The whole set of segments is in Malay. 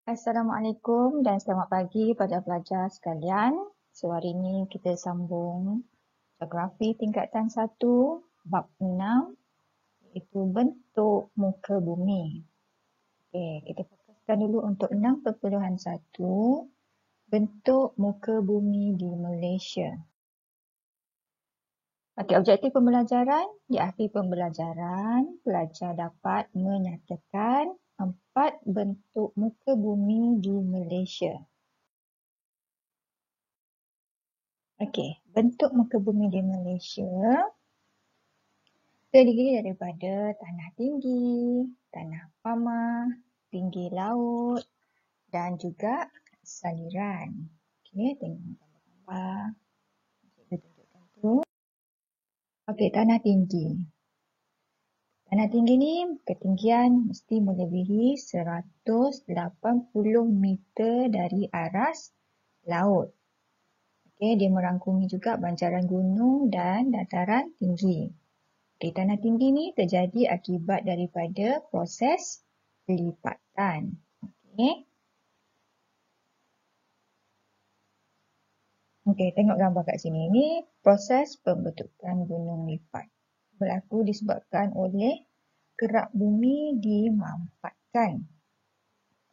Assalamualaikum dan selamat pagi pada pelajar sekalian. So, hari ini kita sambung geografi tingkatan 1, bab 6, iaitu bentuk muka bumi. Okey, kita fokuskan dulu untuk 6.1, bentuk muka bumi di Malaysia. Okey, objektif pembelajaran. Di akhir pembelajaran, pelajar dapat menyatakan 4 bentuk muka bumi di Malaysia. Okey, bentuk muka bumi di Malaysia terdiri daripada tanah tinggi, tanah pamah, tinggi laut dan juga saliran. Okey, tengok gambar-gambar. Kita tunjukkan tu. Okey, tanah tinggi. Tanah tinggi ni ketinggian mesti melebihi 180 meter dari aras laut. Okey, dia merangkumi juga banjaran gunung dan dataran tinggi. Okey, tanah tinggi ni terjadi akibat daripada proses lipatan. Okey. Okey, tengok gambar kat sini. Ini proses pembentukan gunung lipat. Berlaku disebabkan oleh gerak bumi dimampatkan.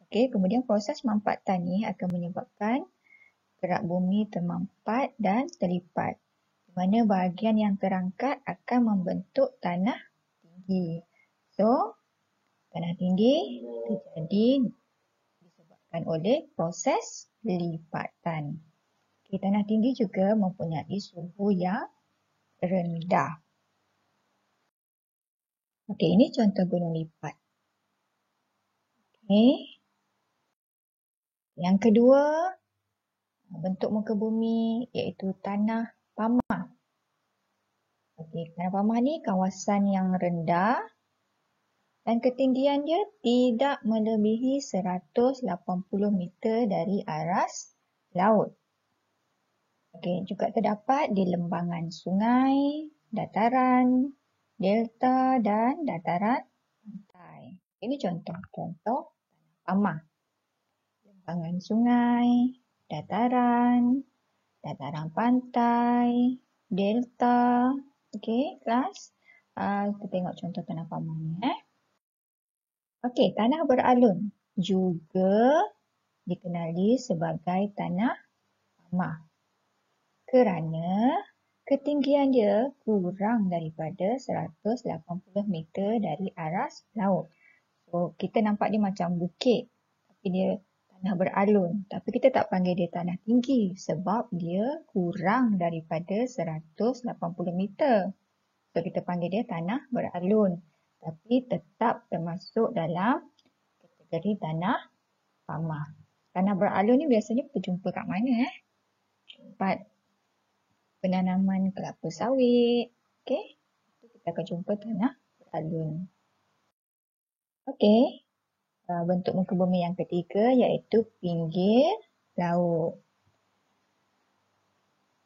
Okey, kemudian proses mampatan ni akan menyebabkan gerak bumi termampat dan terlipat. Di mana bahagian yang terangkat akan membentuk tanah tinggi. So, tanah tinggi terjadi disebabkan oleh proses lipatan. Okay, tanah tinggi juga mempunyai suhu yang rendah. Okey, ini contoh gunung lipat. Okey. Yang kedua, bentuk muka bumi iaitu tanah pamah. Okey, tanah pamah ni kawasan yang rendah dan ketinggian dia tidak melebihi 180 meter dari aras laut. Okey, juga terdapat di lembangan sungai, dataran, delta dan dataran pantai. Ini contoh-contoh tanah pamah. Lembangan sungai, dataran, dataran pantai, delta. Okey, kelas. Kita tengok contoh tanah pamah ni. Okey, tanah beralun juga dikenali sebagai tanah pamah kerana ketinggian dia kurang daripada 180 meter dari aras laut. So, kita nampak dia macam bukit tapi dia tanah beralun. Tapi kita tak panggil dia tanah tinggi sebab dia kurang daripada 180 meter. So, kita panggil dia tanah beralun. Tapi tetap termasuk dalam kategori tanah pamah. Tanah beralun ni biasanya kita jumpa kat mana? Tempat penanaman kelapa sawit. Okey. Kita akan jumpa tanah beralun. Okey. Bentuk muka bumi yang ketiga iaitu pinggir laut.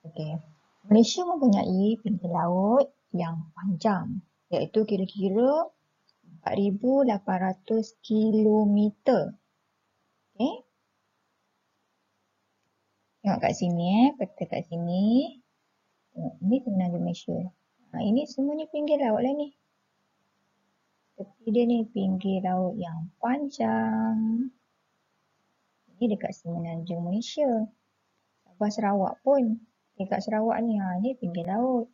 Okey. Malaysia mempunyai pinggir laut yang panjang iaitu kira-kira 4,800 kilometer. Okey. Tengok kat sini peta kat sini. Tengok, ini semenanjung Malaysia. Ini semuanya pinggir laut lah ni. Tepi dia ni pinggir laut yang panjang. Ini dekat semenanjung Malaysia. Sabah Sarawak pun. Dekat Sarawak ni, ni pinggir laut.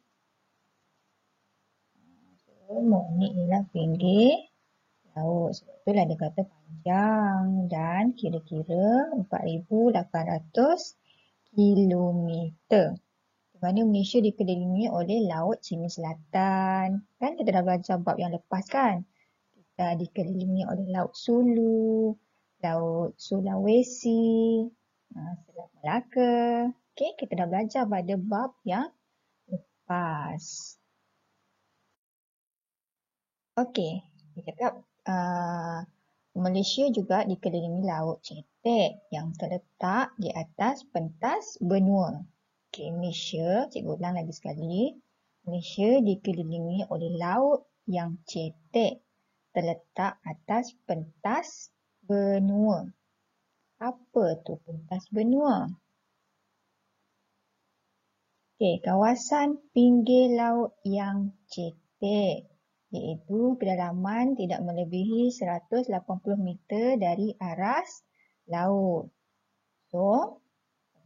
Semua ni ialah pinggir laut. Sebab itulah dia kata panjang dan kira-kira 4,800 kilometer. Di mana Malaysia dikelilingi oleh Laut Cina Selatan. Kan kita dah belajar bab yang lepas kan? Kita dikelilingi oleh Laut Sulu, Laut Sulawesi, Selat Melaka. Okey, kita dah belajar pada bab yang lepas. Okey, dia cakap Malaysia juga dikelilingi Laut Cetek yang terletak di atas pentas benua. Okey, Malaysia, cikgu ulang lagi sekali. Malaysia dikelilingi oleh laut yang cetek terletak atas pentas benua. Apa tu pentas benua? Okey, kawasan pinggir laut yang cetek, iaitu kedalaman tidak melebihi 180 meter dari aras laut. So,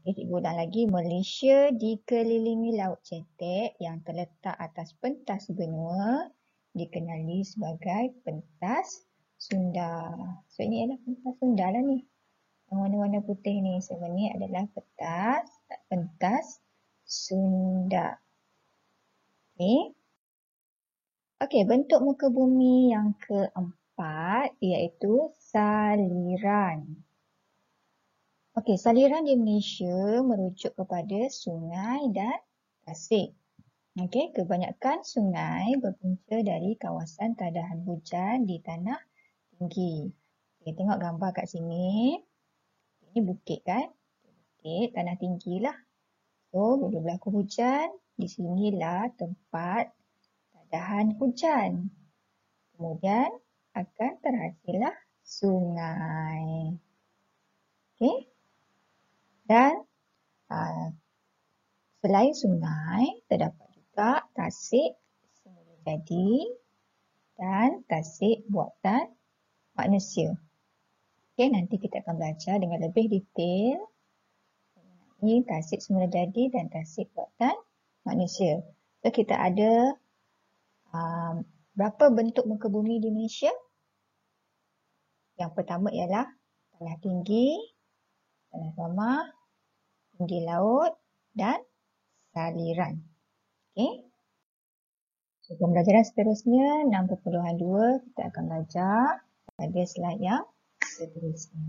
cikgu ulang lagi, Malaysia dikelilingi laut cetek yang terletak atas pentas benua, dikenali sebagai pentas Sunda. So, ini adalah pentas Sunda lah ni. Yang warna-warna putih ni sebenarnya adalah pentas Sunda. Okey. Okey, bentuk muka bumi yang keempat iaitu saliran. Okey, saliran di Malaysia merujuk kepada sungai dan tasik. Okey, kebanyakan sungai berpunca dari kawasan tadahan hujan di tanah tinggi. Okey, tengok gambar kat sini. Ini bukit kan? Bukit, tanah tinggi lah. So, bila berlaku hujan, di sinilah tempat tadahan hujan. Kemudian akan terhasillah sungai. Okey. Dan selain sungai, terdapat juga tasik semula jadi dan tasik buatan manusia. Okey, nanti kita akan belajar dengan lebih detail mengenai tasik semula jadi dan tasik buatan manusia. So, kita ada berapa bentuk muka bumi di Malaysia? Yang pertama ialah tanah tinggi, tanah ramah, tinggi laut dan saliran. Okey. So, pembelajaran seterusnya 6.2 kita akan belajar pada slide yang seterusnya.